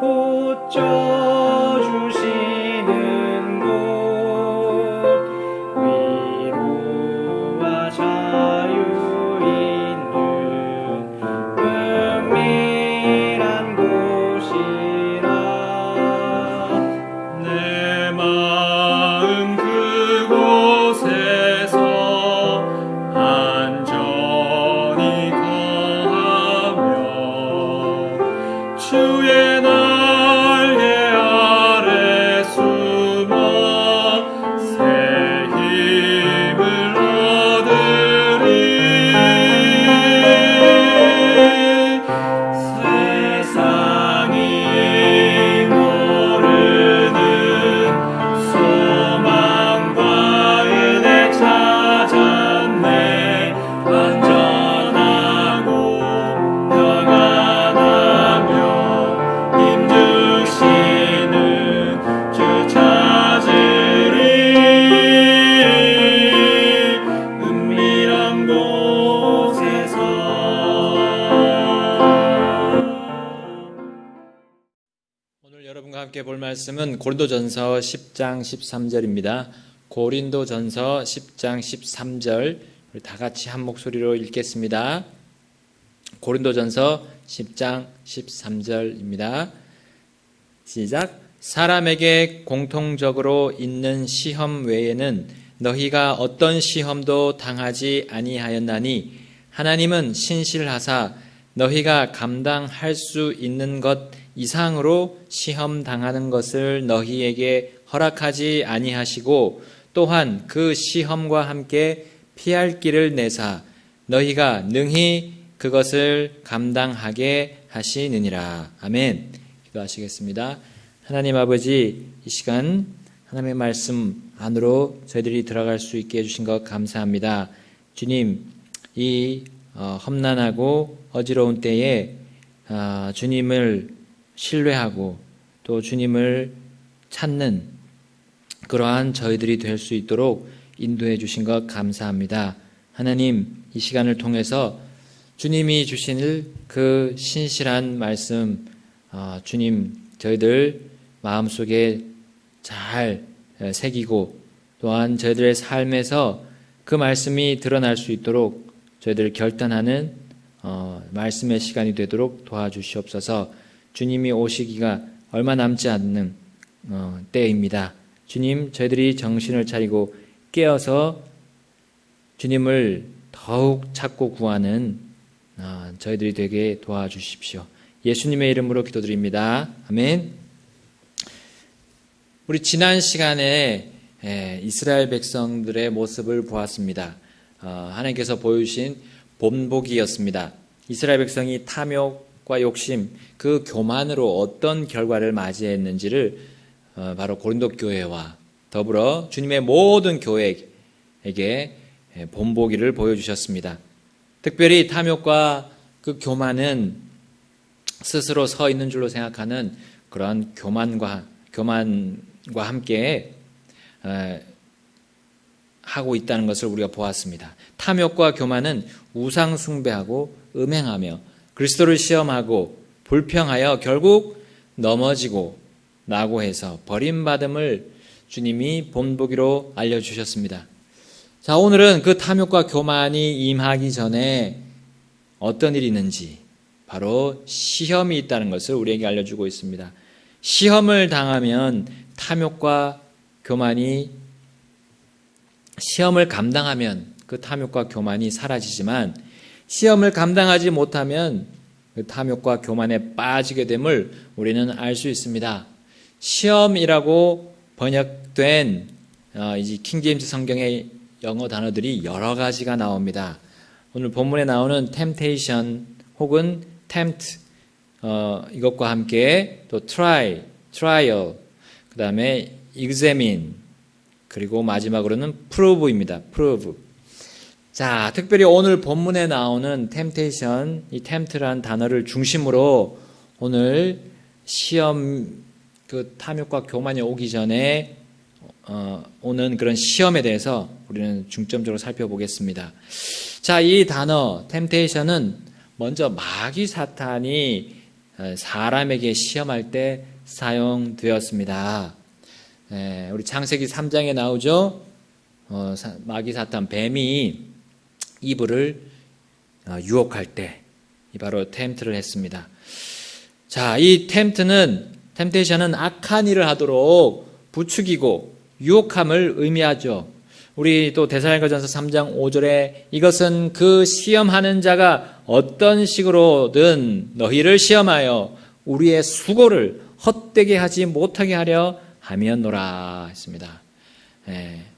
붙여주시는 곳 위로와 자유 있는 은밀한 곳이라 내 마음 그곳에서 안전히 거하며 주의 날개 아래 숨어 새 힘을 얻으리. 세상이 모르는 소망과 은혜 찾았네. 안전하고 평안하며 힘주시는 주 찾으리. 은밀한 곳에서 오늘 여러분과 함께 볼 말씀은 고린도전서 10장 13절입니다. 고린도전서 10장 13절 우리 다 같이 한 목소리로 읽겠습니다. 고린도전서 10장 13절입니다. 시작. 사람에게 공통적으로 있는 시험 외에는 너희가 어떤 시험도 당하지 아니하였나니 하나님은 신실하사 너희가 감당할 수 있는 것 이상으로 시험 당하는 것을 너희에게 허락하지 아니하시고 또한 그 시험과 함께 피할 길을 내사 너희가 능히 그것을 감당하게 하시느니라. 아멘. 기도하시겠습니다. 하나님 아버지, 이 시간 하나님의 말씀 안으로 저희들이 들어갈 수 있게 해주신 것 감사합니다. 주님, 이 험난하고 어지러운 때에 주님을 신뢰하고 또 주님을 찾는 그러한 저희들이 될 수 있도록 인도해 주신 것 감사합니다. 하나님, 이 시간을 통해서 주님이 주신 그 신실한 말씀, 주님 저희들 마음속에 잘 새기고 또한 저희들의 삶에서 그 말씀이 드러날 수 있도록 저희들 결단하는 말씀의 시간이 되도록 도와주시옵소서. 주님이 오시기가 얼마 남지 않는 때입니다. 주님, 저희들이 정신을 차리고 깨어서 주님을 더욱 찾고 구하는 저희들이 되게 도와주십시오. 예수님의 이름으로 기도드립니다. 아멘. 우리 지난 시간에 이스라엘 백성들의 모습을 보았습니다. 하나님께서 보여주신 본보기였습니다. 이스라엘 백성이 탐욕과 욕심, 그 교만으로 어떤 결과를 맞이했는지를 바로 고린도 교회와 더불어 주님의 모든 교회에게 본보기를 보여주셨습니다. 특별히 탐욕과 그 교만은 스스로 서 있는 줄로 생각하는 그런 교만과 함께 하고 있다는 것을 우리가 보았습니다. 탐욕과 교만은 우상 숭배하고 음행하며 그리스도를 시험하고 불평하여 결국 넘어지고 낙오해서 버림받음을 주님이 본보기로 알려주셨습니다. 자, 오늘은 그 탐욕과 교만이 임하기 전에 어떤 일이 있는지 바로 시험이 있다는 것을 우리에게 알려주고 있습니다. 시험을 당하면 탐욕과 교만이 시험을 감당하면 그 탐욕과 교만이 사라지지만 시험을 감당하지 못하면 그 탐욕과 교만에 빠지게 됨을 우리는 알 수 있습니다. 시험이라고 번역된 이제 킹제임스 성경의 영어 단어들이 여러 가지가 나옵니다. 오늘 본문에 나오는 temptation 혹은 tempt 이것과 함께 또 try, trial, 그 다음에 examine, 그리고 마지막으로는 prove입니다. prove. 자, 특별히 오늘 본문에 나오는 temptation, 이 tempt라는 단어를 중심으로 오늘 시험, 그 탐욕과 교만이 오기 전에 오는 그런 시험에 대해서 우리는 중점적으로 살펴보겠습니다. 자, 이 단어 temptation은 먼저 마귀 사탄이 사람에게 시험할 때 사용되었습니다. 우리 창세기 3장에 나오죠. 마귀 사탄 뱀이 이브를 유혹할 때 바로 템트를 했습니다. 자, 이 템테이션은 악한 일을 하도록 부추기고 유혹함을 의미하죠. 우리 또 데살로니가전서 3장 5절에 이것은 그 시험하는 자가 어떤 식으로든 너희를 시험하여 우리의 수고를 헛되게 하지 못하게 하려 함이었노라 했습니다.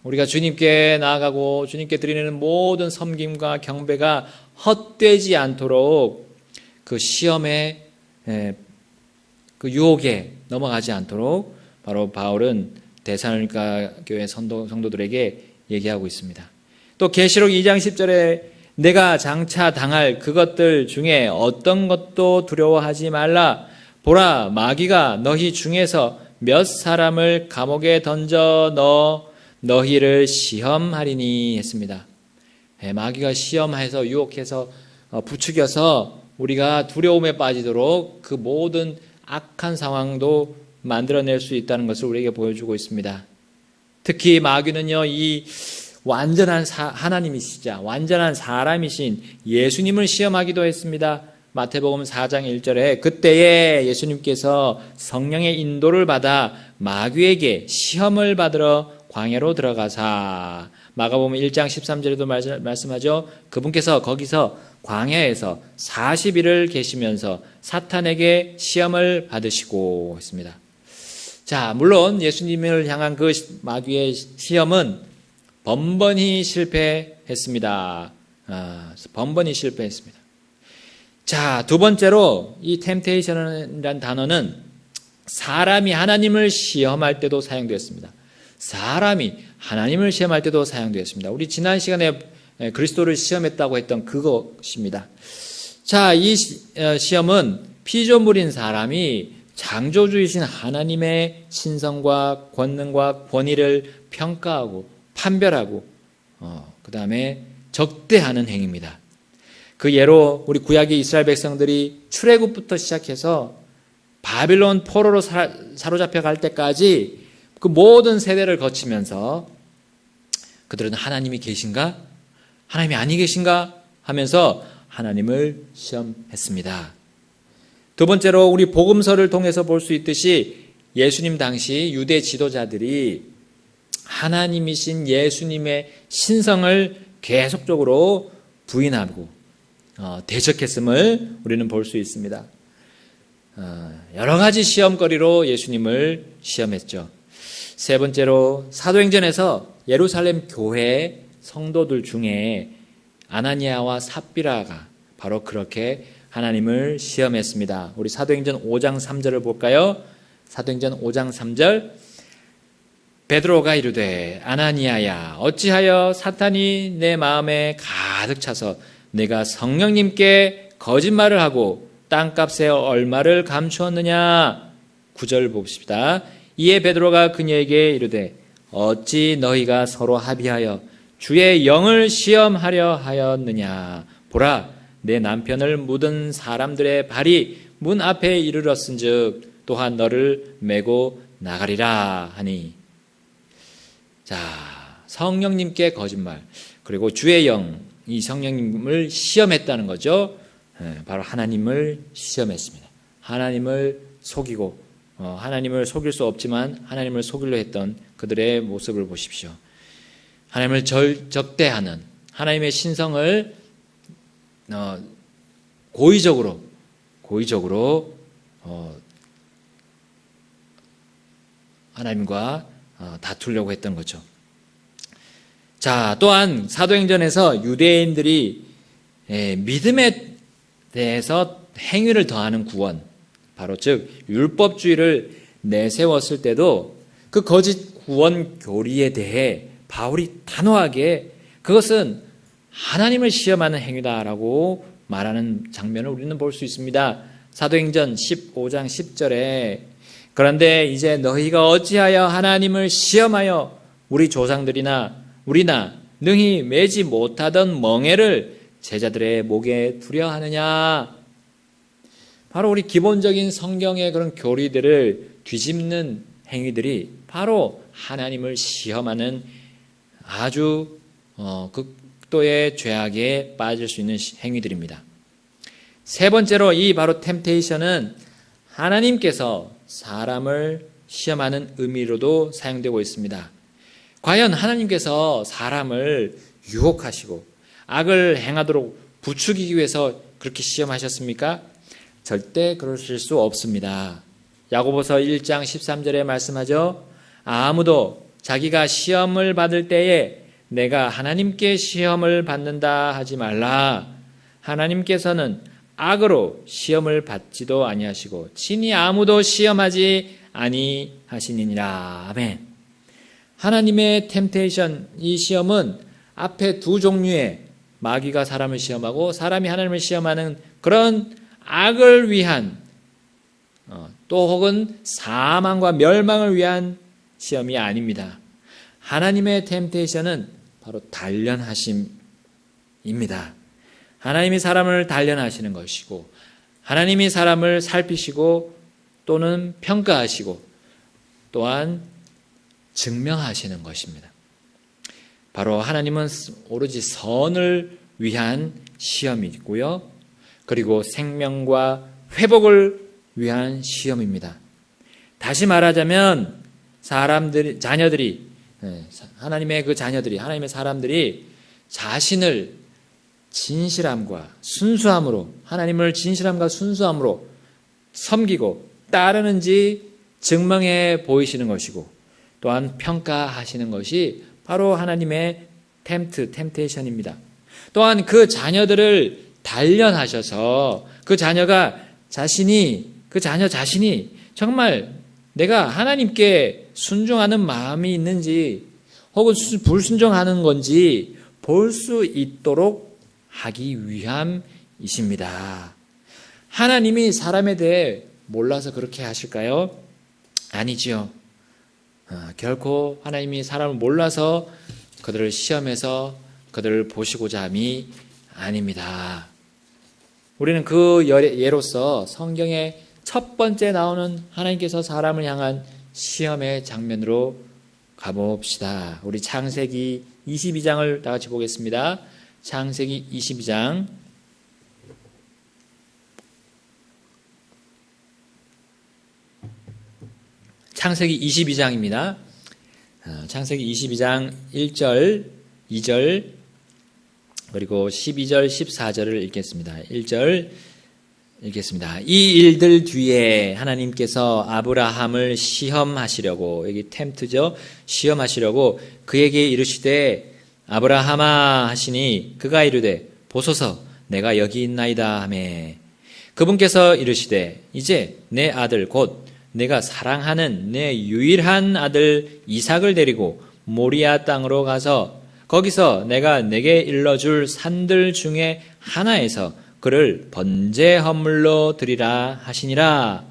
우리가 주님께 나아가고 주님께 드리는 모든 섬김과 경배가 헛되지 않도록 그 시험에 그 유혹에 넘어가지 않도록 바로 바울은 데살로니가 교회 성도들에게 얘기하고 있습니다. 또 계시록 2장 10절에 내가 장차 당할 그것들 중에 어떤 것도 두려워하지 말라. 보라, 마귀가 너희 중에서 몇 사람을 감옥에 던져 너희를 시험하리니 했습니다. 마귀가 시험해서 유혹해서 부추겨서 우리가 두려움에 빠지도록 그 모든 악한 상황도 만들어낼 수 있다는 것을 우리에게 보여주고 있습니다. 특히 마귀는요, 이 완전한 하나님이시자 완전한 사람이신 예수님을 시험하기도 했습니다. 마태복음 4장 1절에 그때에 예수님께서 성령의 인도를 받아 마귀에게 시험을 받으러 광야로 들어가사, 마가복음 1장 13절에도 말씀하죠. 그분께서 거기서 광야에서 40일을 계시면서 사탄에게 시험을 받으시고 했습니다. 자, 물론 예수님을 향한 그 마귀의 시험은 번번이 실패했습니다. 번번이 실패했습니다. 자, 두 번째로 이 템테이션이라는 단어는 사람이 하나님을 시험할 때도 사용되었습니다. 사람이 하나님을 시험할 때도 사용되었습니다. 우리 지난 시간에 그리스도를 시험했다고 했던 그것입니다. 자, 이 시험은 피조물인 사람이 창조주이신 하나님의 신성과 권능과 권위를 평가하고 판별하고 그 다음에 적대하는 행위입니다. 그 예로 우리 구약의 이스라엘 백성들이 출애굽부터 시작해서 바빌론 포로로 사로잡혀 갈 때까지 그 모든 세대를 거치면서 그들은 하나님이 계신가? 하나님이 아니 계신가? 하면서 하나님을 시험했습니다. 두 번째로 우리 복음서를 통해서 볼 수 있듯이 예수님 당시 유대 지도자들이 하나님이신 예수님의 신성을 계속적으로 부인하고 대적했음을 우리는 볼 수 있습니다. 여러 가지 시험거리로 예수님을 시험했죠. 세 번째로 사도행전에서 예루살렘 교회 성도들 중에 아나니아와 삽비라가 바로 그렇게 하나님을 시험했습니다. 우리 사도행전 5장 3절을 볼까요? 사도행전 5장 3절 베드로가 이르되 아나니아야 어찌하여 사탄이 내 마음에 가득 차서 내가 성령님께 거짓말을 하고 땅값에 얼마를 감추었느냐. 9절 봅시다. 이에 베드로가 그녀에게 이르되 어찌 너희가 서로 합의하여 주의 영을 시험하려 하였느냐. 보라 내 남편을 묻은 사람들의 발이 문 앞에 이르렀은즉 또한 너를 메고 나가리라 하니. 자, 성령님께 거짓말 그리고 주의 영, 이 성령님을 시험했다는 거죠. 바로 하나님을 시험했습니다. 하나님을 속이고 하나님을 속일 수 없지만 하나님을 속이려 했던 그들의 모습을 보십시오. 하나님을 적대하는 하나님의 신성을 고의적으로 하나님과 다투려고 했던 거죠. 자, 또한 사도행전에서 유대인들이 믿음에 대해서 행위를 더하는 구원, 바로 즉 율법주의를 내세웠을 때도 그 거짓 구원 교리에 대해 바울이 단호하게 그것은 하나님을 시험하는 행위다라고 말하는 장면을 우리는 볼 수 있습니다. 사도행전 15장 10절에 그런데 이제 너희가 어찌하여 하나님을 시험하여 우리 조상들이나 우리나 능히 매지 못하던 멍에를 제자들의 목에 두려 하느냐. 바로 우리 기본적인 성경의 그런 교리들을 뒤집는 행위들이 바로 하나님을 시험하는 아주 극도의 죄악에 빠질 수 있는 행위들입니다. 세 번째로 이 바로 템테이션은 하나님께서 사람을 시험하는 의미로도 사용되고 있습니다. 과연 하나님께서 사람을 유혹하시고 악을 행하도록 부추기기 위해서 그렇게 시험하셨습니까? 절대 그러실 수 없습니다. 야고보서 1장 13절에 말씀하죠. 아무도 자기가 시험을 받을 때에 내가 하나님께 시험을 받는다 하지 말라. 하나님께서는 악으로 시험을 받지도 아니하시고 친히 아무도 시험하지 아니하시니라. 아멘. 하나님의 템테이션, 이 시험은 앞에 두 종류의 마귀가 사람을 시험하고 사람이 하나님을 시험하는 그런 악을 위한 또 혹은 사망과 멸망을 위한 시험이 아닙니다. 하나님의 템테이션은 바로 단련하심입니다. 하나님이 사람을 단련하시는 것이고 하나님이 사람을 살피시고 또는 평가하시고 또한 증명하시는 것입니다. 바로 하나님은 오로지 선을 위한 시험이고요. 그리고 생명과 회복을 위한 시험입니다. 다시 말하자면 자녀들이 하나님의 그 자녀들이 하나님의 사람들이 자신을 진실함과 순수함으로 하나님을 진실함과 순수함으로 섬기고 따르는지 증명해 보이시는 것이고 또한 평가하시는 것이 바로 하나님의 템테이션입니다. 또한 그 자녀들을 단련하셔서 그 자녀 자신이 정말 내가 하나님께 순종하는 마음이 있는지 혹은 불순종하는 건지 볼 수 있도록 하기 위함이십니다. 하나님이 사람에 대해 몰라서 그렇게 하실까요? 아니지요. 결코 하나님이 사람을 몰라서 그들을 시험해서 그들을 보시고자 함이 아닙니다. 우리는 그 예로서 성경의 첫 번째 나오는 하나님께서 사람을 향한 시험의 장면으로 가봅시다. 우리 창세기 22장을 다 같이 보겠습니다. 창세기 22장 창세기 22장입니다. 창세기 22장 1절, 2절, 그리고 12절, 14절을 읽겠습니다. 1절 읽겠습니다. 이 일들 뒤에 하나님께서 아브라함을 시험하시려고, 여기 템트죠. 시험하시려고 그에게 이르시되 아브라함아 하시니 그가 이르되 보소서 내가 여기 있나이다 하매 그분께서 이르시되 이제 내 아들 곧 내가 사랑하는 내 유일한 아들 이삭을 데리고 모리아 땅으로 가서 거기서 내가 내게 일러줄 산들 중에 하나에서 그를 번제 헌물로 드리라 하시니라.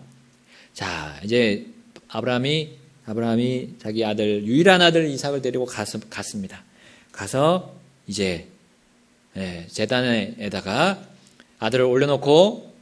자, 이제 아브라함이 자기 아들 유일한 아들 이삭을 데리고 갔습니다. 가서 이제 제단에다가 아들을 올려놓고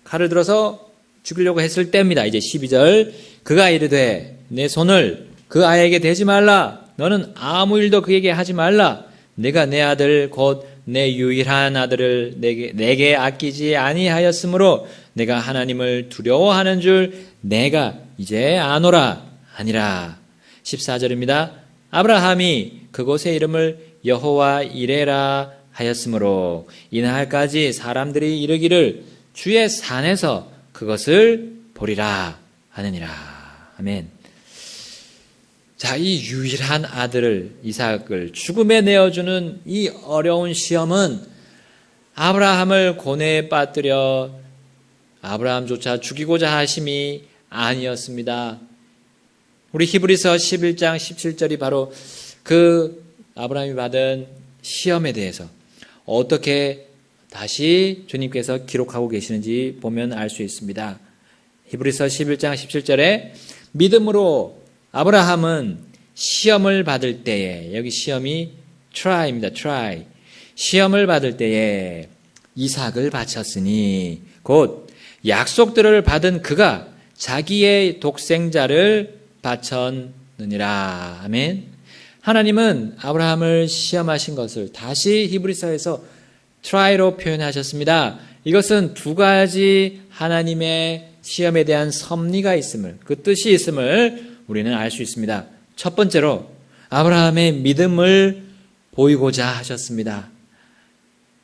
칼을 들어서 죽이려고 했을 때입니다. 이제 12절 그가 이르되 내 손을 그 아이에게 대지 말라. 너는 아무 일도 그에게 하지 말라. 내가 내 아들 곧 내 유일한 아들을 내게 아끼지 아니하였으므로 내가 하나님을 두려워하는 줄 내가 이제 아노라 하니라. 14절입니다. 아브라함이 그곳의 이름을 여호와 이레라 하였으므로 이날까지 사람들이 이르기를 주의 산에서 그것을 보리라 하느니라. 아멘. 자, 이 유일한 아들을 이삭을 죽음에 내어주는 이 어려운 시험은 아브라함을 고뇌에 빠뜨려 아브라함조차 죽이고자 하심이 아니었습니다. 우리 히브리서 11장 17절이 바로 그 아브라함이 받은 시험에 대해서 어떻게 다시 주님께서 기록하고 계시는지 보면 알 수 있습니다. 히브리서 11장 17절에 믿음으로 아브라함은 시험을 받을 때에, 여기 시험이 try입니다. try. 시험을 받을 때에 이삭을 바쳤으니 곧 약속들을 받은 그가 자기의 독생자를 바쳤느니라. 아멘. 하나님은 아브라함을 시험하신 것을 다시 히브리서에서 try로 표현하셨습니다. 이것은 두 가지 하나님의 시험에 대한 섭리가 있음을, 그 뜻이 있음을 우리는 알 수 있습니다. 첫 번째로 아브라함의 믿음을 보이고자 하셨습니다.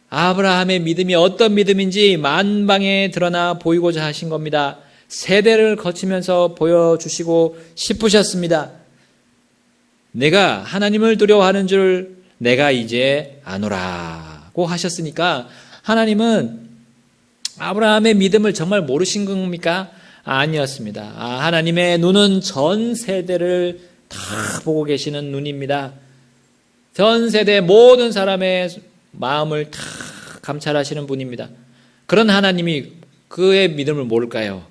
아브라함의 믿음이 어떤 믿음인지 만방에 드러나 보이고자 하신 겁니다. 세대를 거치면서 보여주시고 싶으셨습니다. 내가 하나님을 두려워하는 줄 내가 이제 아노라고 하셨으니까 하나님은 아브라함의 믿음을 정말 모르신 겁니까? 아니었습니다. 하나님의 눈은 전 세대를 다 보고 계시는 눈입니다. 전 세대 모든 사람의 마음을 다 감찰하시는 분입니다. 그런 하나님이 그의 믿음을 모를까요?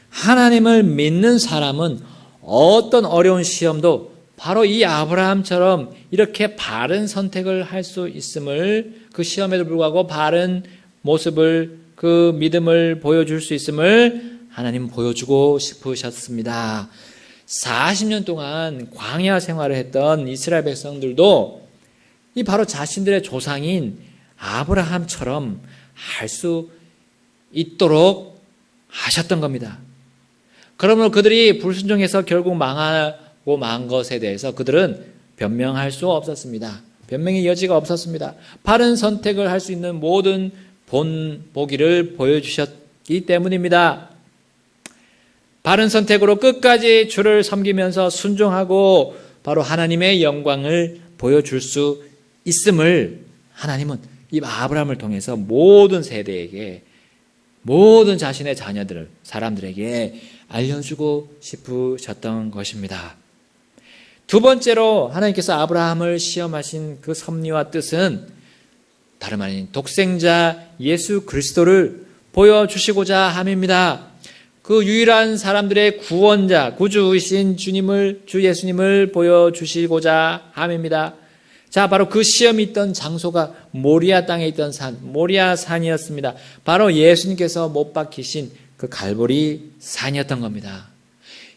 하나님을 믿는 사람은 어떤 어려운 시험도 바로 이 아브라함처럼 이렇게 바른 선택을 할 수 있음을, 그 시험에도 불구하고 바른 모습을, 그 믿음을 보여줄 수 있음을 하나님 보여주고 싶으셨습니다. 40년 동안 광야 생활을 했던 이스라엘 백성들도 이 바로 자신들의 조상인 아브라함처럼 할 수 있도록 하셨던 겁니다. 그러므로 그들이 불순종해서 결국 망하고 만 것에 대해서 그들은 변명할 수 없었습니다. 변명의 여지가 없었습니다. 바른 선택을 할 수 있는 모든 본보기를 보여주셨기 때문입니다. 바른 선택으로 끝까지 주를 섬기면서 순종하고 바로 하나님의 영광을 보여줄 수 있음을 하나님은 이 아브라함을 통해서 모든 세대에게, 모든 자신의 자녀들, 사람들에게 알려주고 싶으셨던 것입니다. 두 번째로 하나님께서 아브라함을 시험하신 그 섭리와 뜻은 다름 아닌 독생자 예수 그리스도를 보여주시고자 함입니다. 그 유일한 사람들의 구원자, 구주이신 주님을, 주 예수님을 보여주시고자 함입니다. 자, 바로 그 시험이 있던 장소가 모리아 땅에 있던 산, 모리아 산이었습니다. 바로 예수님께서 못 박히신 그 갈보리 산이었던 겁니다.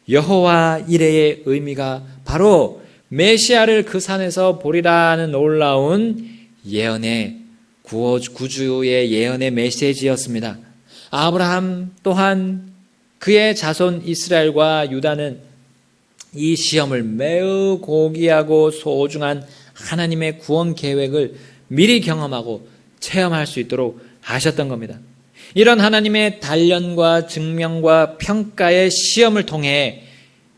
여호와 이레의 의미가 바로 메시아를 그 산에서 보리라는 놀라운 예언의 구주의 예언의 메시지였습니다. 아브라함 또한 그의 자손 이스라엘과 유다는 이 시험을 매우 고귀하고 소중한 하나님의 구원 계획을 미리 경험하고 체험할 수 있도록 하셨던 겁니다. 이런 하나님의 단련과 증명과 평가의 시험을 통해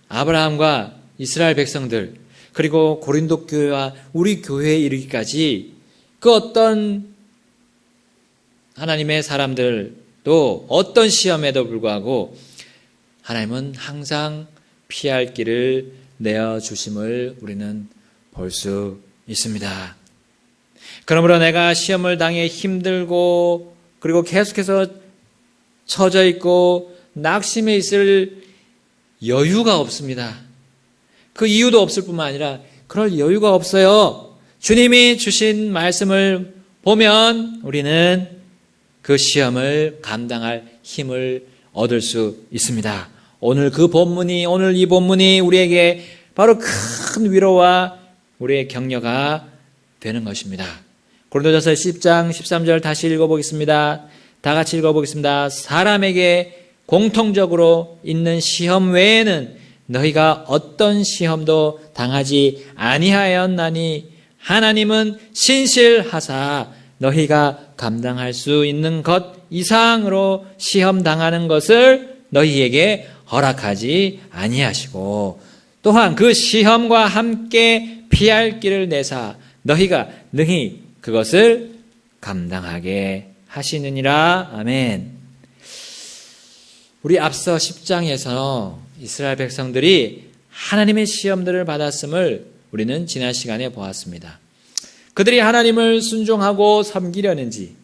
아브라함과 이스라엘 백성들, 그리고 고린도 교회와 우리 교회에 이르기까지 그 어떤 하나님의 사람들도 어떤 시험에도 불구하고 하나님은 항상 피할 길을 내어주심을 우리는 볼 수 있습니다. 그러므로 내가 시험을 당해 힘들고 그리고 계속해서 처져 있고 낙심해 있을 여유가 없습니다. 그 이유도 없을 뿐만 아니라 그럴 여유가 없어요. 주님이 주신 말씀을 보면 우리는 그 시험을 감당할 힘을 얻을 수 있습니다. 오늘 이 본문이 우리에게 바로 큰 위로와 우리의 격려가 되는 것입니다. 고린도전서 10장 13절 다시 읽어보겠습니다. 다 같이 읽어보겠습니다. 사람에게 공통적으로 있는 시험 외에는 너희가 어떤 시험도 당하지 아니하였나니 하나님은 신실하사 너희가 감당할 수 있는 것 이상으로 시험 당하는 것을 너희에게 허락하지 아니하시고 또한 그 시험과 함께 피할 길을 내사 너희가 능히 그것을 감당하게 하시느니라. 아멘. 우리 앞서 10장에서 이스라엘 백성들이 하나님의 시험들을 받았음을 우리는 지난 시간에 보았습니다. 그들이 하나님을 순종하고 섬기려는지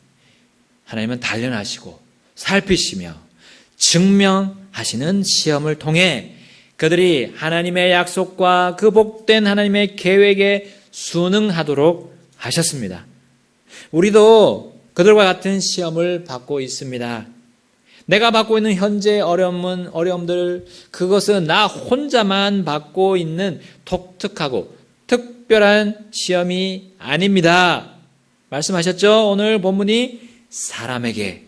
하나님은 단련하시고 살피시며 증명하시는 시험을 통해 그들이 하나님의 약속과 그 복된 하나님의 계획에 순응하도록 하셨습니다. 우리도 그들과 같은 시험을 받고 있습니다. 내가 받고 있는 현재 어려움들, 그것은 나 혼자만 받고 있는 독특하고 특별한 시험이 아닙니다. 말씀하셨죠? 오늘 본문이 사람에게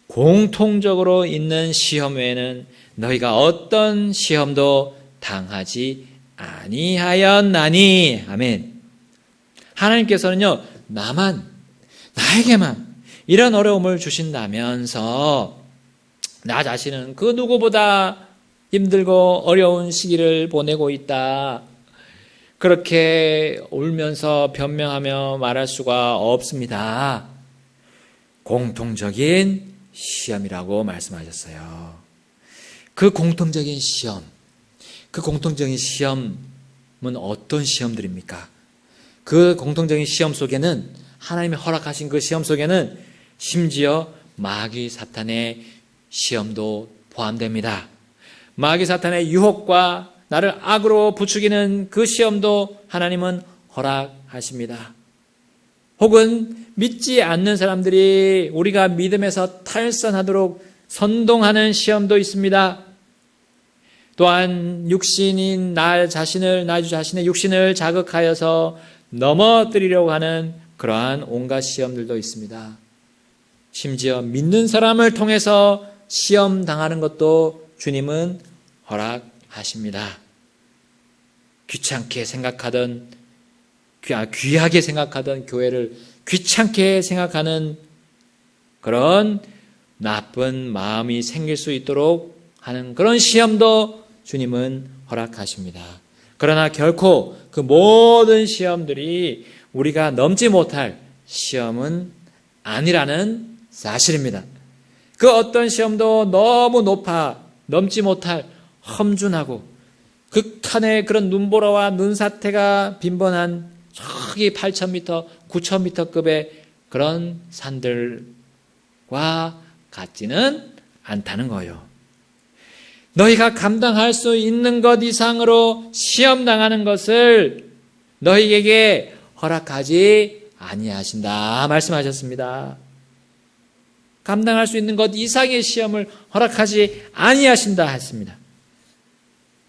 공통적으로 있는 시험 외에는 너희가 어떤 시험도 당하지 아니하였나니. 아멘. 하나님께서는요, 나에게만 이런 어려움을 주신다면서 나 자신은 그 누구보다 힘들고 어려운 시기를 보내고 있다. 그렇게 울면서 변명하며 말할 수가 없습니다. 공통적인 시험이라고 말씀하셨어요. 그 공통적인 시험은 어떤 시험들입니까? 그 공통적인 시험 속에는, 하나님이 허락하신 그 시험 속에는 심지어 마귀 사탄의 시험도 포함됩니다. 마귀 사탄의 유혹과 나를 악으로 부추기는 그 시험도 하나님은 허락하십니다. 혹은 믿지 않는 사람들이 우리가 믿음에서 탈선하도록 선동하는 시험도 있습니다. 또한 육신인 나 자신의 육신을 자극하여서 넘어뜨리려고 하는 그러한 온갖 시험들도 있습니다. 심지어 믿는 사람을 통해서 시험 당하는 것도 주님은 허락하십니다. 귀하게 생각하던 교회를 귀찮게 생각하는 그런 나쁜 마음이 생길 수 있도록 하는 그런 시험도 주님은 허락하십니다. 그러나 결코 그 모든 시험들이 우리가 넘지 못할 시험은 아니라는 사실입니다. 그 어떤 시험도 너무 높아 넘지 못할 험준하고 극한의 그런 눈보라와 눈사태가 빈번한 저기 8,000m, 9,000m급의 그런 산들과 같지는 않다는 거예요. 너희가 감당할 수 있는 것 이상으로 시험당하는 것을 너희에게 허락하지 아니하신다 말씀하셨습니다. 감당할 수 있는 것 이상의 시험을 허락하지 아니하신다 했습니다.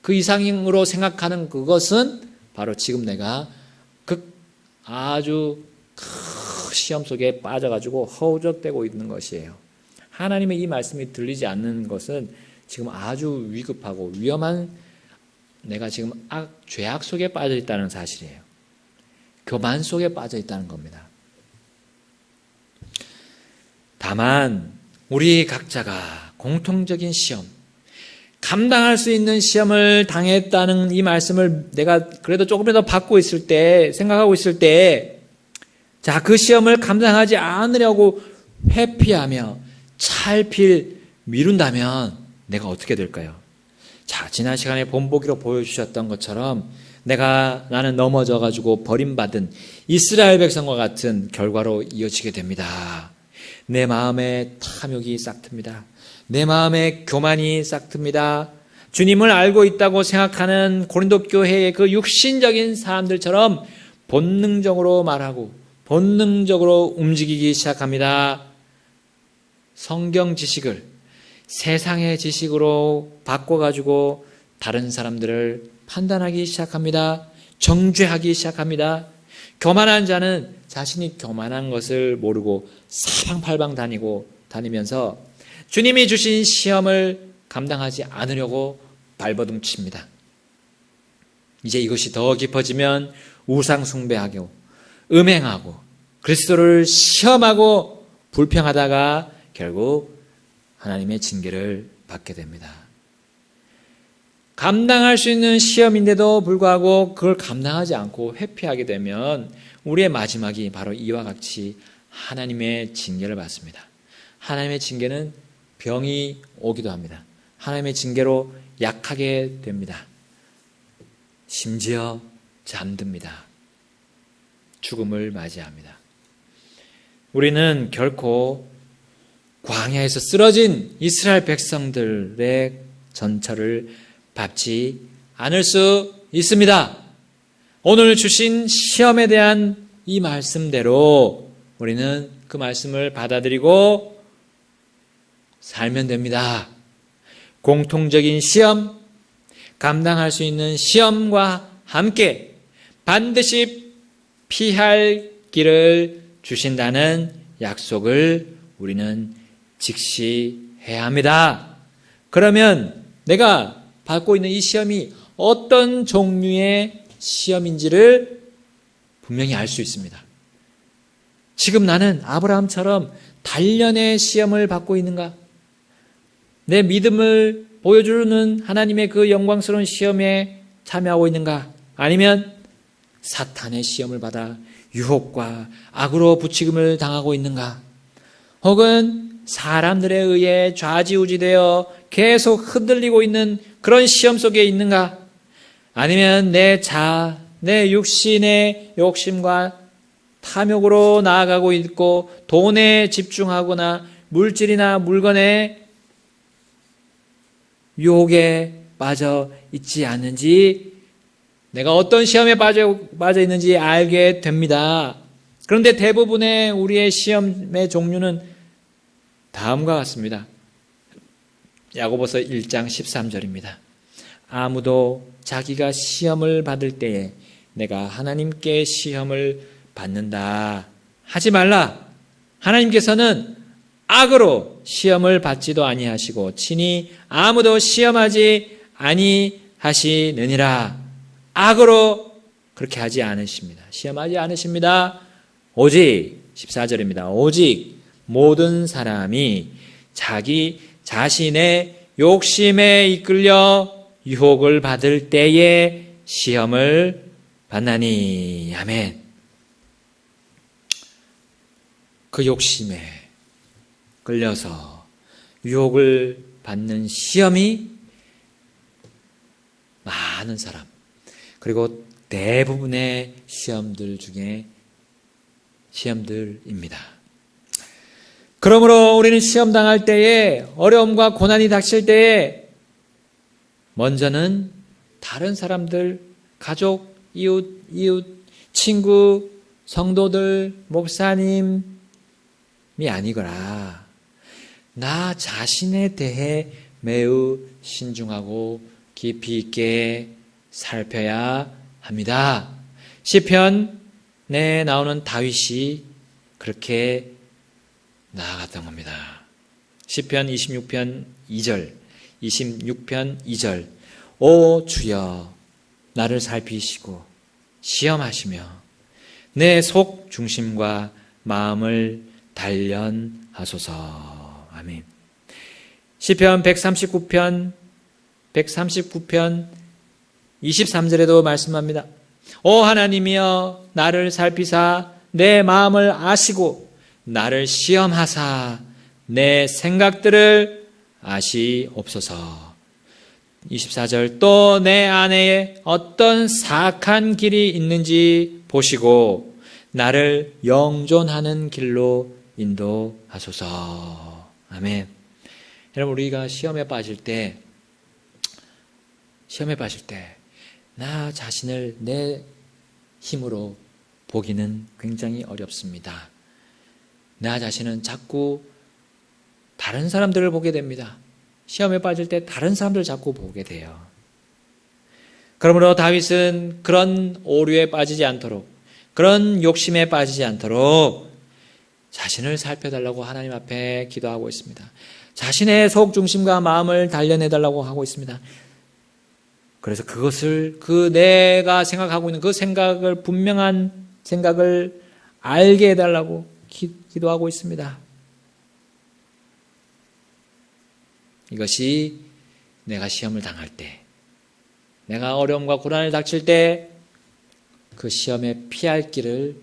그 이상으로 생각하는 그것은 바로 지금 내가 아주 큰 시험 속에 빠져가지고 허우적대고 있는 것이에요. 하나님의 이 말씀이 들리지 않는 것은 지금 아주 위급하고 위험한, 내가 지금 죄악 속에 빠져 있다는 사실이에요. 교만 속에 빠져 있다는 겁니다. 다만 우리 각자가 공통적인 시험, 감당할 수 있는 시험을 당했다는 이 말씀을 내가 그래도 조금이라도 받고 있을 때, 생각하고 있을 때, 자, 그 시험을 감당하지 않으려고 회피하며 찰필 미룬다면 내가 어떻게 될까요? 자, 지난 시간에 본보기로 보여주셨던 것처럼 나는 넘어져가지고 버림받은 이스라엘 백성과 같은 결과로 이어지게 됩니다. 내 마음에 탐욕이 싹틉니다. 내 마음에 교만이 싹틉니다. 주님을 알고 있다고 생각하는 고린도 교회의 그 육신적인 사람들처럼 본능적으로 말하고 본능적으로 움직이기 시작합니다. 성경 지식을 세상의 지식으로 바꿔가지고 다른 사람들을 판단하기 시작합니다. 정죄하기 시작합니다. 교만한 자는 자신이 교만한 것을 모르고 사방팔방 다니면서 주님이 주신 시험을 감당하지 않으려고 발버둥 칩니다. 이제 이것이 더 깊어지면 우상 숭배하고 음행하고 그리스도를 시험하고 불평하다가 결국 하나님의 징계를 받게 됩니다. 감당할 수 있는 시험인데도 불구하고 그걸 감당하지 않고 회피하게 되면 우리의 마지막이 바로 이와 같이 하나님의 징계를 받습니다. 하나님의 징계는 병이 오기도 합니다. 하나님의 징계로 약하게 됩니다. 심지어 잠듭니다. 죽음을 맞이합니다. 우리는 결코 광야에서 쓰러진 이스라엘 백성들의 전처를 밟지 않을 수 있습니다. 오늘 주신 시험에 대한 이 말씀대로 우리는 그 말씀을 받아들이고 살면 됩니다. 공통적인 시험, 감당할 수 있는 시험과 함께 반드시 피할 길을 주신다는 약속을 우리는 직시해야 합니다. 그러면 내가 받고 있는 이 시험이 어떤 종류의 시험인지를 분명히 알 수 있습니다. 지금 나는 아브라함처럼 단련의 시험을 받고 있는가? 내 믿음을 보여주는 하나님의 그 영광스러운 시험에 참여하고 있는가? 아니면 사탄의 시험을 받아 유혹과 악으로 부추김을 당하고 있는가? 혹은 사람들에 의해 좌지우지되어 계속 흔들리고 있는 그런 시험 속에 있는가? 아니면 내 육신의 욕심과 탐욕으로 나아가고 있고 돈에 집중하거나 물질이나 물건에 유혹에 빠져 있지 않는지 내가 어떤 시험에 빠져 있는지 알게 됩니다. 그런데 대부분의 우리의 시험의 종류는 다음과 같습니다. 야고보서 1장 13절입니다. 아무도 자기가 시험을 받을 때에 내가 하나님께 시험을 받는다 하지 말라. 하나님께서는 악으로 시험을 받지도 아니하시고 친히 아무도 시험하지 아니하시느니라. 악으로 그렇게 하지 않으십니다. 시험하지 않으십니다. 오직 14절입니다. 오직 모든 사람이 자기 자신의 욕심에 이끌려 유혹을 받을 때에 시험을 받나니. 아멘. 그 욕심에 끌려서 유혹을 받는 시험이 많은 사람, 그리고 대부분의 시험들 중에 시험들입니다. 그러므로 우리는 시험 당할 때에, 어려움과 고난이 닥칠 때에 먼저는 다른 사람들, 가족, 이웃, 친구, 성도들, 목사님이 아니거라. 나 자신에 대해 매우 신중하고 깊이 있게 살펴야 합니다. 시편에 나오는 다윗이 그렇게 나아갔던 겁니다. 시편 26편 2절 오 주여 나를 살피시고 시험하시며 내 속 중심과 마음을 단련하소서. 아멘. 시편 139편 23절에도 말씀합니다. 오 하나님이여 나를 살피사 내 마음을 아시고 나를 시험하사 내 생각들을 아시옵소서. 24절 또 내 안에 어떤 사악한 길이 있는지 보시고 나를 영존하는 길로 인도하소서. 아멘. 여러분 우리가 시험에 빠질 때 나 자신을 내 힘으로 보기는 굉장히 어렵습니다. 나 자신은 자꾸 다른 사람들을 보게 됩니다. 시험에 빠질 때 다른 사람들을 자꾸 보게 돼요. 그러므로 다윗은 그런 오류에 빠지지 않도록, 그런 욕심에 빠지지 않도록 자신을 살펴달라고 하나님 앞에 기도하고 있습니다. 자신의 속 중심과 마음을 단련해달라고 하고 있습니다. 그래서 그것을, 내가 생각하고 있는 그 생각을, 분명한 생각을 알게 해달라고 기도하고 있습니다. 이것이 내가 시험을 당할 때, 내가 어려움과 고난을 닥칠 때 그 시험에 피할 길을,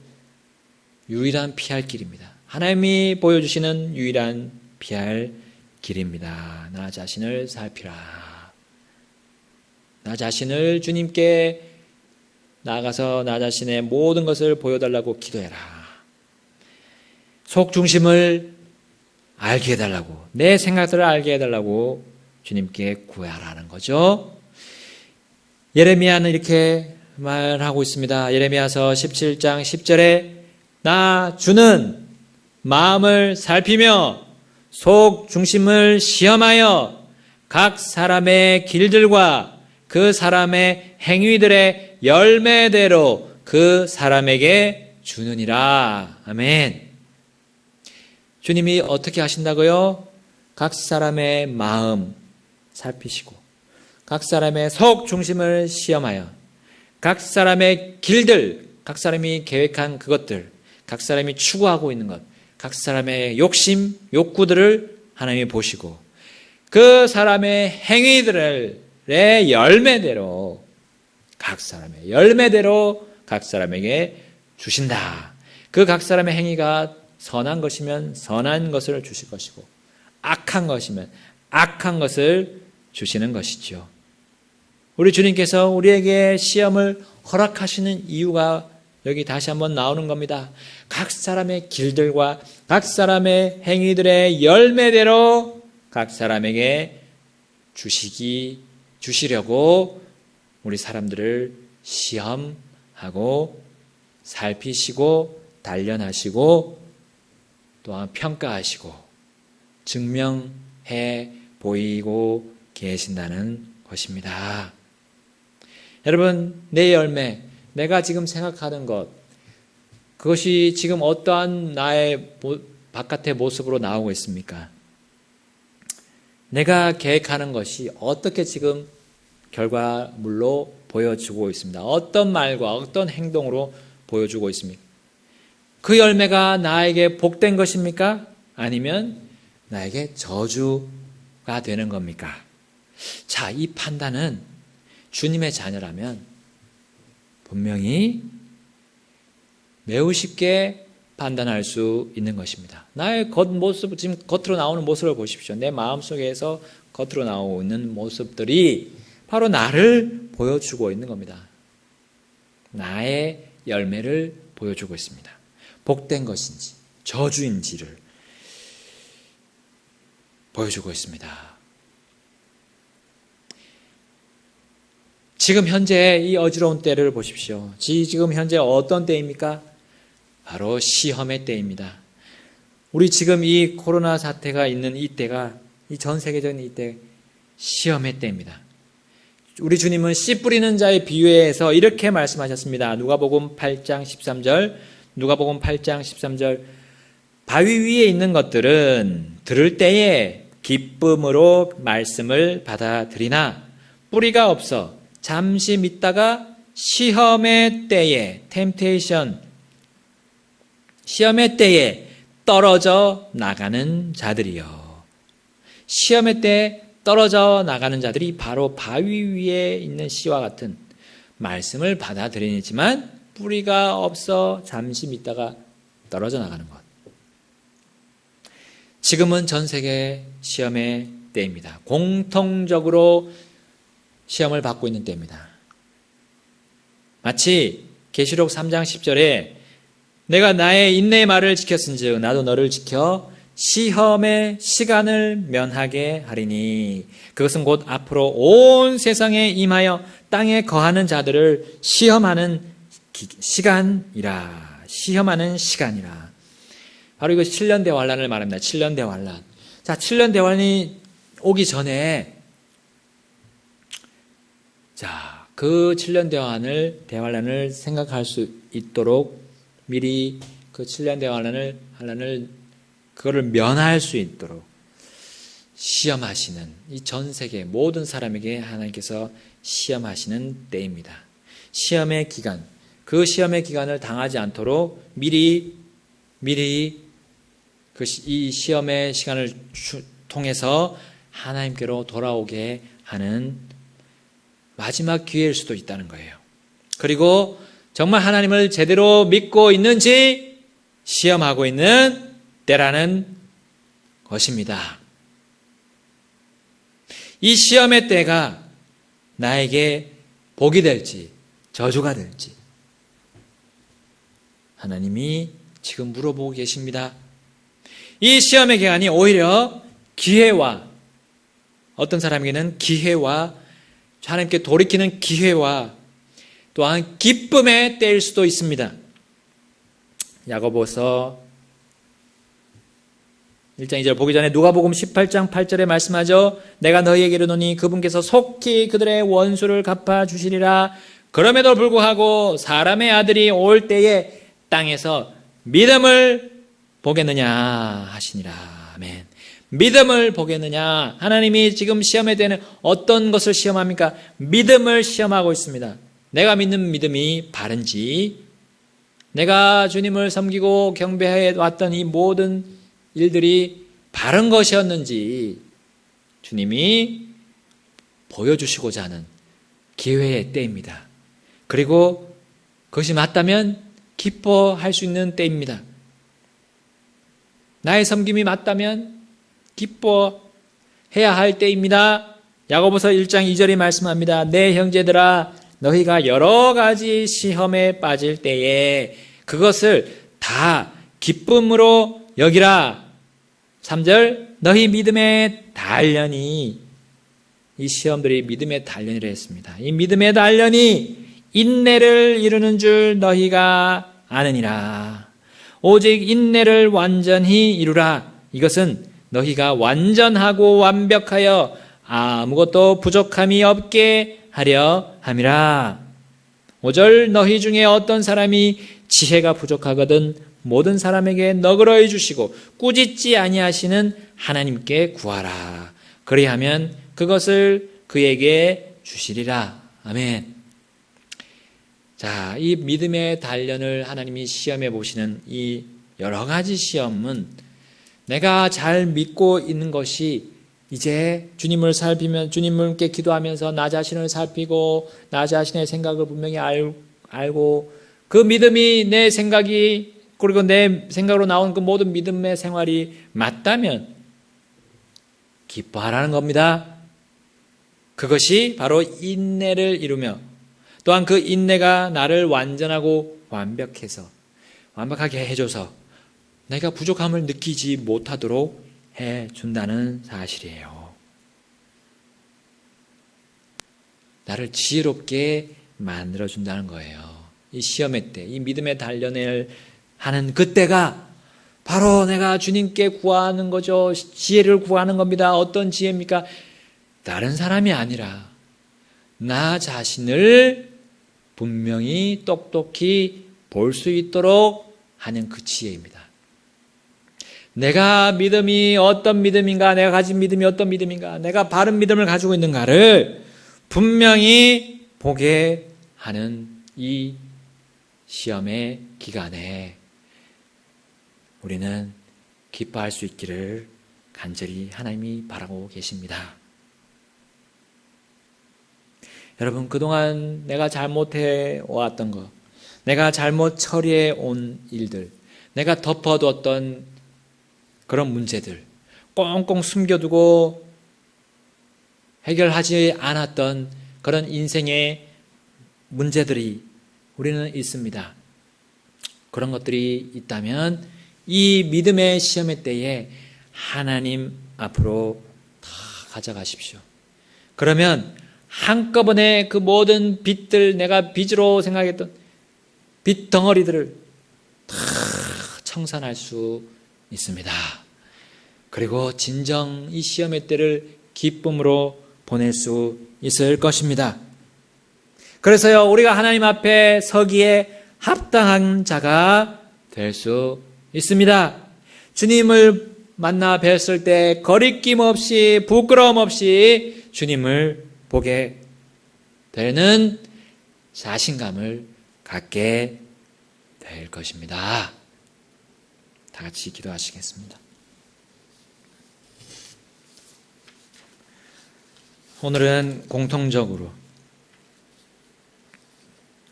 유일한 피할 길입니다. 하나님이 보여주시는 유일한 피할 길입니다. 나 자신을 살피라. 나 자신을 주님께 나아가서 나 자신의 모든 것을 보여달라고 기도해라. 속 중심을 알게 해달라고, 내 생각들을 알게 해달라고 주님께 구하라는 거죠. 예레미야는 이렇게 말하고 있습니다. 예레미야서 17장 10절에 나 주는 마음을 살피며 속 중심을 시험하여 각 사람의 길들과 그 사람의 행위들의 열매대로 그 사람에게 주느니라. 아멘. 주님이 어떻게 하신다고요? 각 사람의 마음 살피시고 각 사람의 속 중심을 시험하여 각 사람의 길들, 각 사람이 계획한 그것들, 각 사람이 추구하고 있는 것, 각 사람의 욕심, 욕구들을 하나님이 보시고 그 사람의 행위들의 열매대로 각 사람의 열매대로 각 사람에게 주신다. 그 각 사람의 행위가 선한 것이면 선한 것을 주실 것이고 악한 것이면 악한 것을 주시는 것이죠. 우리 주님께서 우리에게 시험을 허락하시는 이유가 여기 다시 한번 나오는 겁니다. 각 사람의 길들과 각 사람의 행위들의 열매대로 각 사람에게 주시려고 우리 사람들을 시험하고 살피시고 단련하시고 또한 평가하시고 증명해 보이고 계신다는 것입니다. 여러분, 내 열매, 내가 지금 생각하는 것, 그것이 지금 어떠한 나의 바깥의 모습으로 나오고 있습니까? 내가 계획하는 것이 어떻게 지금 결과물로 보여주고 있습니다. 어떤 말과 어떤 행동으로 보여주고 있습니까? 그 열매가 나에게 복된 것입니까? 아니면 나에게 저주가 되는 겁니까? 자, 이 판단은 주님의 자녀라면 분명히 매우 쉽게 판단할 수 있는 것입니다. 나의 겉모습, 지금 겉으로 나오는 모습을 보십시오. 내 마음속에서 겉으로 나오는 모습들이 바로 나를 보여주고 있는 겁니다. 나의 열매를 보여주고 있습니다. 복된 것인지 저주인지를 보여주고 있습니다. 지금 현재 이 어지러운 때를 보십시오. 지금 현재 어떤 때입니까? 바로 시험의 때입니다. 우리 지금 이 코로나 사태가 있는 이 때가, 이 전 세계적인 이 때, 시험의 때입니다. 우리 주님은 씨 뿌리는 자의 비유에서 이렇게 말씀하셨습니다. 누가복음 8장 13절, 누가복음 8장 13절. 바위 위에 있는 것들은 들을 때에 기쁨으로 말씀을 받아들이나 뿌리가 없어 잠시 믿다가 시험의 때에, 템테이션, 시험의 때에 떨어져 나가는 자들이요. 시험의 때에 떨어져 나가는 자들이 바로 바위 위에 있는 씨와 같은 말씀을 받아들이지만 뿌리가 없어 잠시 믿다가 떨어져 나가는 것. 지금은 전 세계 시험의 때입니다. 공통적으로 시험을 받고 있는 때입니다. 마치 계시록 3장 10절에 내가 나의 인내의 말을 지켰은즉 나도 너를 지켜 시험의 시간을 면하게 하리니 그것은 곧 앞으로 온 세상에 임하여 땅에 거하는 자들을 시험하는 시간이라. 시험하는 시간이라. 바로 이거 7년 대환란을 말합니다. 7년 대환란. 자, 7년 대환이 오기 전에 자, 그 7년 대환란을 생각할 수 있도록 미리 그 7년 대환란을 그거를 면할 수 있도록 시험하시는 이 전 세계 모든 사람에게 하나님께서 시험하시는 때입니다. 시험의 기간, 그 시험의 기간을 당하지 않도록 미리 이 시험의 시간을 통해서 하나님께로 돌아오게 하는 마지막 기회일 수도 있다는 거예요. 그리고 정말 하나님을 제대로 믿고 있는지 시험하고 있는 때라는 것입니다. 이 시험의 때가 나에게 복이 될지 저주가 될지 하나님이 지금 물어보고 계십니다. 이 시험의 기간이 오히려 기회와 어떤 사람에게는 기회와 하나님께 돌이키는 기회와 또한 기쁨의 때일 수도 있습니다. 야고보서 1장 2절 보기 전에 누가복음 18장 8절에 말씀하죠. 내가 너희에게 이르노니 그분께서 속히 그들의 원수를 갚아주시리라. 그럼에도 불구하고 사람의 아들이 올 때에 땅에서 믿음을 보겠느냐 하시니라. 아멘. 믿음을 보겠느냐. 하나님이 지금 시험에 대는 어떤 것을 시험합니까? 믿음을 시험하고 있습니다. 내가 믿는 믿음이 바른지, 내가 주님을 섬기고 경배해 왔던 이 모든 일들이 바른 것이었는지 주님이 보여주시고자 하는 기회의 때입니다. 그리고 그것이 맞다면 기뻐할 수 있는 때입니다. 나의 섬김이 맞다면 기뻐해야 할 때입니다. 야고보서 1장 2절이 말씀합니다. 내 형제들아 너희가 여러 가지 시험에 빠질 때에 그것을 다 기쁨으로 여기라. 3절 너희 믿음의 단련이, 이 시험들이 믿음의 단련이라 했습니다. 이 믿음의 단련이 인내를 이루는 줄 너희가 아느니라. 오직 인내를 완전히 이루라. 이것은 너희가 완전하고 완벽하여 아무것도 부족함이 없게 하려 함이라. 5절 너희 중에 어떤 사람이 지혜가 부족하거든 모든 사람에게 너그러이 주시고 꾸짖지 아니하시는 하나님께 구하라. 그리하면 그것을 그에게 주시리라. 아멘. 자, 이 믿음의 단련을 하나님이 시험해 보시는 이 여러 가지 시험은 내가 잘 믿고 있는 것이 이제 주님을 살피면 주님께 기도하면서 나 자신을 살피고 나 자신의 생각을 분명히 알고 그 믿음이 내 생각이 그리고 내 생각으로 나온 그 모든 믿음의 생활이 맞다면 기뻐하라는 겁니다. 그것이 바로 인내를 이루며 또한 그 인내가 나를 완전하고 완벽하게 해줘서 내가 부족함을 느끼지 못하도록 해준다는 사실이에요. 나를 지혜롭게 만들어준다는 거예요. 이 시험의 때, 이 믿음의 단련을 하는 그때가 바로 내가 주님께 구하는 거죠. 지혜를 구하는 겁니다. 어떤 지혜입니까? 다른 사람이 아니라 나 자신을 분명히 똑똑히 볼 수 있도록 하는 그 지혜입니다. 내가 믿음이 어떤 믿음인가, 내가 가진 믿음이 어떤 믿음인가, 내가 바른 믿음을 가지고 있는가를 분명히 보게 하는 이 시험의 기간에 우리는 기뻐할 수 있기를 간절히 하나님이 바라고 계십니다. 여러분, 그동안 내가 잘못해 왔던 것, 내가 잘못 처리해 온 일들, 내가 덮어두었던 그런 문제들, 꽁꽁 숨겨두고 해결하지 않았던 그런 인생의 문제들이 우리는 있습니다. 그런 것들이 있다면 이 믿음의 시험의 때에 하나님 앞으로 다 가져가십시오. 그러면 한꺼번에 그 모든 빚들, 내가 빚으로 생각했던 빚 덩어리들을 다 청산할 수 있습니다. 그리고 진정 이 시험의 때를 기쁨으로 보낼 수 있을 것입니다. 그래서요, 우리가 하나님 앞에 서기에 합당한 자가 될 수 있습니다. 주님을 만나 뵀을 때 거리낌 없이 부끄러움 없이 주님을 보게 되는 자신감을 갖게 될 것입니다. 다 같이 기도하시겠습니다. 오늘은 공통적으로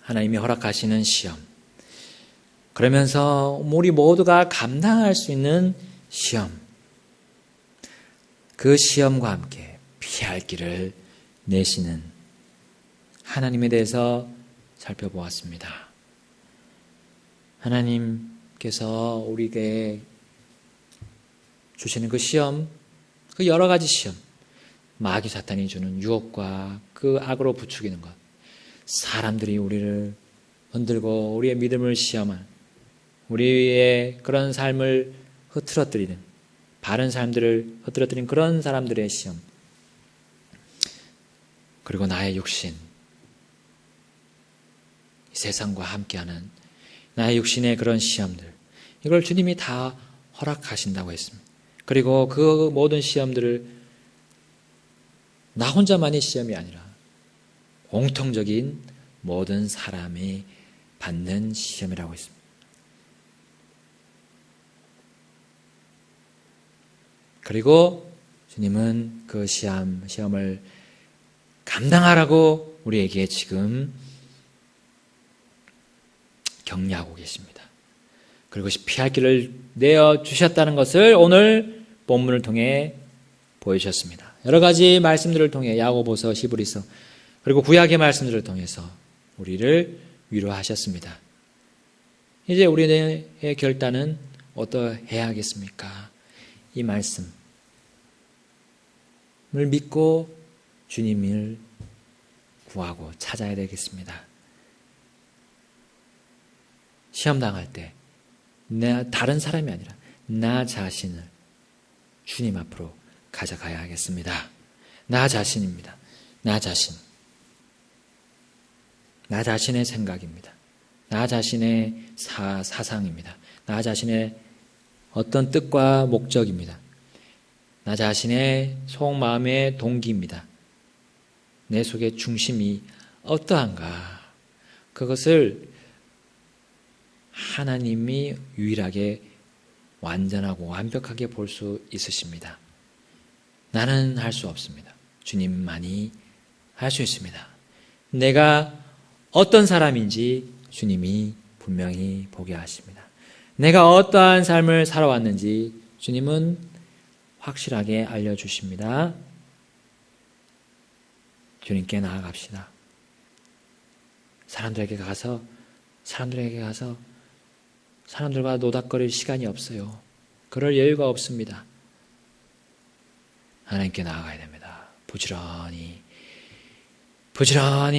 하나님이 허락하시는 시험, 그러면서 우리 모두가 감당할 수 있는 시험, 그 시험과 함께 피할 길을 내시는 하나님에 대해서 살펴보았습니다. 하나님께서 우리에게 주시는 그 시험, 그 여러 가지 시험, 마귀 사탄이 주는 유혹과 그 악으로 부추기는 것, 사람들이 우리를 흔들고 우리의 믿음을 시험한, 우리의 그런 삶을 흐트러뜨리는 바른 사람들을 흐트러뜨린 그런 사람들의 시험, 그리고 나의 육신, 이 세상과 함께하는 나의 육신의 그런 시험들, 이걸 주님이 다 허락하신다고 했습니다. 그리고 그 모든 시험들을 나 혼자만의 시험이 아니라 공통적인 모든 사람이 받는 시험이라고 했습니다. 그리고 주님은 그 시험을 감당하라고 우리에게 지금 격려하고 계십니다. 그리고 피할 길을 내어주셨다는 것을 오늘 본문을 통해 보여주셨습니다. 여러 가지 말씀들을 통해 야고보서, 히브리서, 그리고 구약의 말씀들을 통해서 우리를 위로하셨습니다. 이제 우리의 결단은 어떠해야 하겠습니까? 이 말씀을 믿고 주님을 구하고 찾아야 되겠습니다. 시험 당할 때 다른 사람이 아니라 나 자신을 주님 앞으로 가져가야 하겠습니다. 나 자신입니다. 나 자신. 나 자신의 생각입니다. 나 자신의 사상입니다. 나 자신의 어떤 뜻과 목적입니다. 나 자신의 속마음의 동기입니다. 내 속의 중심이 어떠한가? 그것을 하나님이 유일하게 완전하고 완벽하게 볼 수 있으십니다. 나는 할 수 없습니다. 주님만이 할 수 있습니다. 내가 어떤 사람인지 주님이 분명히 보게 하십니다. 내가 어떠한 삶을 살아왔는지 주님은 확실하게 알려주십니다. 주님께 나아갑시다. 사람들에게 가서 사람들과 노닥거릴 시간이 없어요. 그럴 여유가 없습니다. 하나님께 나아가야 됩니다. 부지런히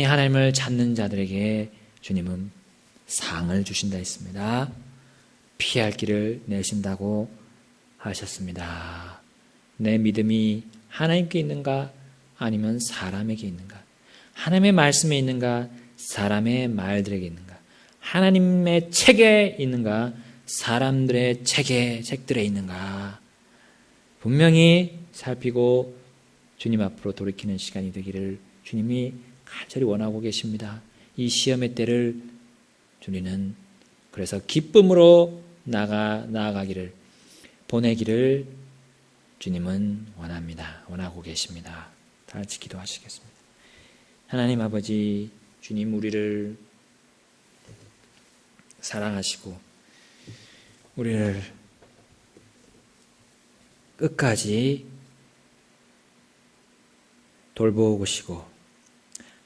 하나님을 찾는 자들에게 주님은 상을 주신다 했습니다. 피할 길을 내신다고 하셨습니다. 내 믿음이 하나님께 있는가 아니면 사람에게 있는가? 하나님의 말씀에 있는가 사람의 말들에게 있는가? 하나님의 책에 있는가 사람들의 책들에 있는가? 분명히 살피고 주님 앞으로 돌이키는 시간이 되기를 주님이 간절히 원하고 계십니다. 이 시험의 때를 주님은 그래서 기쁨으로 나아가기를 보내기를 주님은 원하고 계십니다. 다 같이 기도하시겠습니다. 하나님 아버지, 주님 우리를 사랑하시고 우리를 끝까지 돌보시고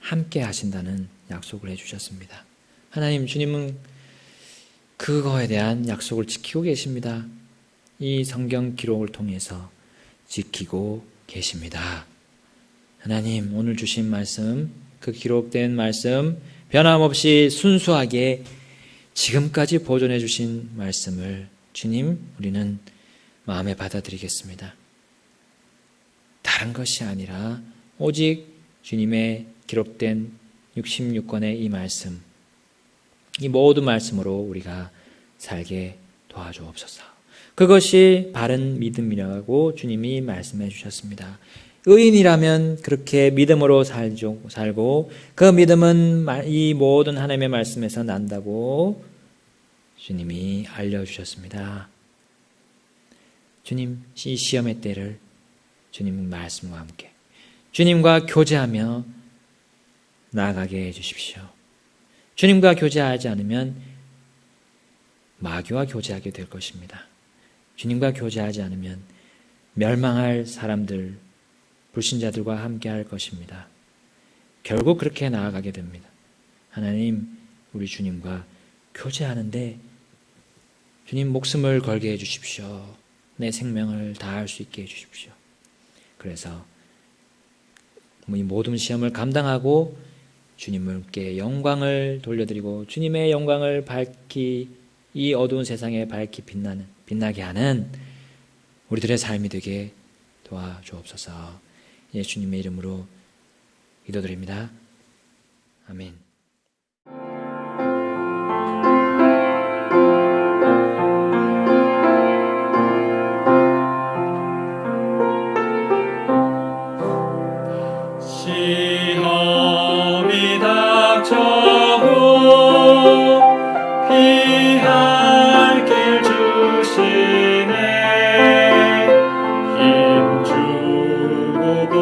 함께 하신다는 약속을 해주셨습니다. 하나님, 주님은 그거에 대한 약속을 지키고 계십니다. 이 성경 기록을 통해서 지키고 계십니다. 하나님, 오늘 주신 말씀, 그 기록된 말씀 변함없이 순수하게 지금까지 보존해 주신 말씀을 주님, 우리는 마음에 받아들이겠습니다. 다른 것이 아니라 오직 주님의 기록된 66권의 이 말씀, 이 모든 말씀으로 우리가 살게 도와주옵소서. 그것이 바른 믿음이라고 주님이 말씀해 주셨습니다. 의인이라면 그렇게 믿음으로 살고 그 믿음은 이 모든 하나님의 말씀에서 난다고 주님이 알려주셨습니다. 주님, 이 시험의 때를 주님 말씀과 함께 주님과 교제하며 나아가게 해주십시오. 주님과 교제하지 않으면 마귀와 교제하게 될 것입니다. 주님과 교제하지 않으면 멸망할 사람들, 불신자들과 함께 할 것입니다. 결국 그렇게 나아가게 됩니다. 하나님, 우리 주님과 교제하는데 주님 목숨을 걸게 해주십시오. 내 생명을 다할 수 있게 해주십시오. 그래서 이 모든 시험을 감당하고 주님께 영광을 돌려드리고 주님의 영광을 이 어두운 세상에 밝히 빛나게 하는 우리들의 삶이 되게 도와주옵소서. 예수님의 이름으로 기도드립니다. 아멘. 시험이 닥쳐도 피할 길 주시네. 힘주고